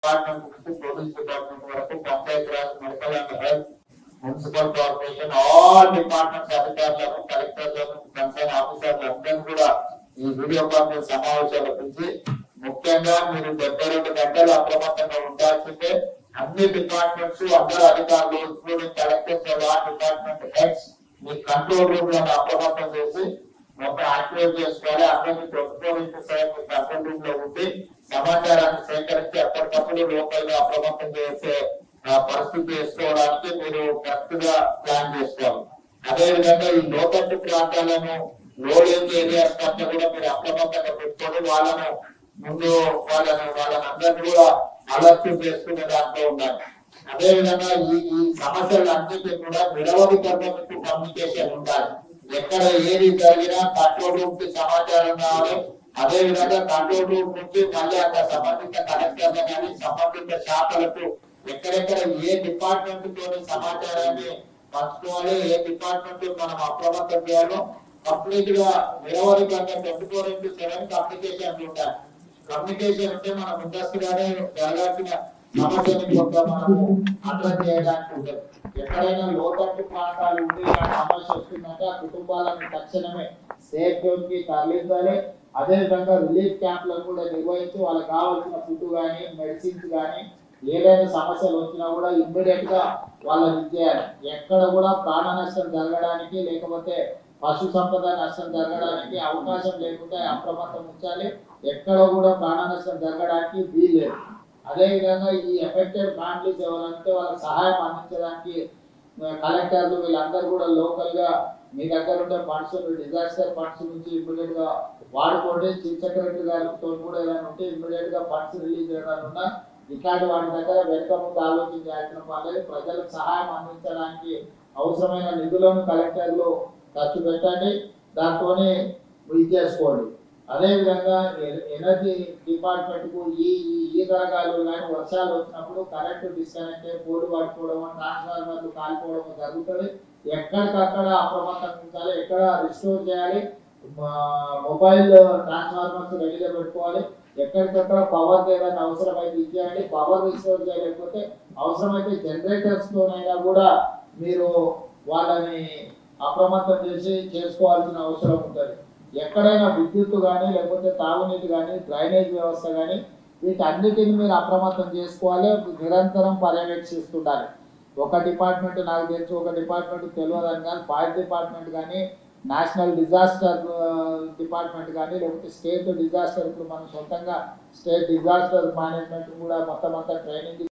Department police department వరకు panchayati raj medical and health municipal corporation all departments అధికారులను కలెక్టర్లను concern ఆఫీసర్లు అందరూ కూడా ఈ వీడియో కాన్ఫరెన్స్ సమావేశాల గురించి ముఖ్యంగా మీరు 72 గంటలు అప్రమత్తంగా ఉండాల్సిందే. అన్ని డిపార్ట్మెంట్స్ అందరూ అధికారులు ఇంక్లూడింగ్ కలెక్టర్స్ డిపార్ట్మెంట్ హెడ్స్ మీ కంట్రోల్ రూమ్ లో అప్రమత్తం చేసి మొత్తం యాక్టివేట్ చేసుకోవాలి. అందరినీ 24/7 కంట్రోల్ రూమ్ లో ఉండి సమాచారాన్ని సేకరించి ఎప్పటికప్పుడు లోకల్ గా అప్రమత్తం చేసే పరిస్థితి చేసుకోవడానికి మీరు కరెక్ట్ గా ప్లాన్ చేసుకోవాలి. అదేవిధంగా ఈ లోతట్టు ప్రాంతాలను లోడింగ్ ఏరియాస్ పట్ల కూడా మీరు అప్రమత్తంగా పెట్టుకొని వాళ్ళను ముందు వాళ్ళనందరినీ కూడా అలర్ట్ చేసుకునే దాంట్లో ఉండాలి. అదేవిధంగా ఈ సమస్యలన్నిటి కూడా నిరవధికంగా కమ్యూనికేషన్ ఉండాలి. ఎక్కడ ఏది జరిగినా కంట్రోల్ రూమ్ కి సమాచారం కావాలి. అదే విధంగా కంట్రోల్ రూమ్ నుంచి మళ్ళీ అక్కడ సంబంధిత కలెక్టర్లు కానీ సంబంధిత శాఖలకు ఎక్కడెక్కడ ఏ డిపార్ట్మెంట్ తోని సమాచారాన్ని పంచుకోవాలి, ఏ డిపార్ట్మెంట్ మనం అప్రమత్తం చేయాలో కంప్లీట్ గా నిరవధికంగా 24/7 కమ్యూనికేషన్ ఉండాలి. కమ్యూనికేషన్ ఉంటే మనం ముందస్తుగానే జరగాల్సిన సమస్యని కొంత మనము అడ్రస్ చేయడానికి ఉంటుంది. ఎక్కడైనా లోతట్టు ప్రాంతాలు ఉండి సమస్య వస్తుందంటే ఆ కుటుంబాలను తక్షణమే సేఫ్ జోన్ కి తరలించాలి. అదేవిధంగా రిలీఫ్ క్యాంప్లను కూడా నిర్వహించి వాళ్ళకి కావాల్సిన ఫుడ్ కానీ మెడిసిన్స్ కానీ ఏదైనా సమస్యలు వచ్చినా కూడా ఇమ్మీడియట్ గా వాళ్ళని ఇచ్చేయాలి. ఎక్కడ కూడా ప్రాణ నష్టం జరగడానికి లేకపోతే పశు సంపద నష్టం జరగడానికి అవకాశం లేకుండా అప్రమత్తం ఉంచాలి. ఎక్కడ కూడా ప్రాణ నష్టం జరగడానికి వీల్లేదు. అదేవిధంగా ఈ ఎఫెక్టెడ్ ఫ్యామిలీస్ ఎవరంటే వాళ్ళకి సహాయం అందించడానికి కలెక్టర్లు వీళ్ళందరూ కూడా లోకల్ గా మీ దగ్గర ఉండే ఫండ్స్ డిజాస్టర్ ఫండ్స్ నుంచి ఇమ్మీడియట్ గా వాడుకోండి. చీఫ్ సెక్రటరీ గారితో కూడా ఏదైనా ఉంటే ఇమ్మీడియట్ గా ఫండ్స్ రిలీజ్ చేయాలన్నా ఇట్లాంటి వాటి దగ్గర వెనుక ముందు ఆలోచించాల్సిన వాళ్ళని ప్రజలకు సహాయం అందించడానికి అవసరమైన నిధులను కలెక్టర్లు ఖర్చు పెట్టండి. దాంతోనే ఇది చేసుకోండి. అదేవిధంగా ఎనర్జీ డిపార్ట్మెంట్ కు ఈ తరగాలు కానీ వర్షాలు వచ్చినప్పుడు కరెంటు డిస్కనెక్ట్ అయ్యి పోలు పడిపోవడం ట్రాన్స్ఫార్మర్లు కాలిపోవడం జరుగుతుంది. ఎక్కడికక్కడ అప్రమత్తంగా ఉంచాలి. ఎక్కడ రిస్టోర్ చేయాలి, మొబైల్ ట్రాన్స్ఫార్మర్స్ రెడీగా పెట్టుకోవాలి. ఎక్కడికక్కడ పవర్ ఏదైనా అవసరమైతే ఇచ్చేయండి. పవర్ రిస్టోర్ చేయలేకపోతే అవసరమైతే జనరేటర్స్ తోనైనా కూడా మీరు వాళ్ళని అప్రమత్తం చేసి చేసుకోవాల్సిన అవసరం ఉంటుంది. ఎక్కడైనా విద్యుత్ కానీ లేకపోతే తాగునీటి కానీ డ్రైనేజ్ వ్యవస్థ కానీ వీటన్నిటిని మీరు అప్రమత్తం చేసుకోవాలి. నిరంతరం పర్యవేక్షిస్తుండాలి. ఒక డిపార్ట్మెంట్ నాకు తెలుసు, ఒక డిపార్ట్మెంట్ తెలియదని కానీ ఫైర్ డిపార్ట్మెంట్ కానీ నేషనల్ డిజాస్టర్ డిపార్ట్మెంట్ కానీ లేకపోతే స్టేట్ డిజాస్టర్ ఇప్పుడు మనం సొంతంగా స్టేట్ డిజాస్టర్ మేనేజ్మెంట్ కూడా మొత్తం అంతా ట్రైనింగ్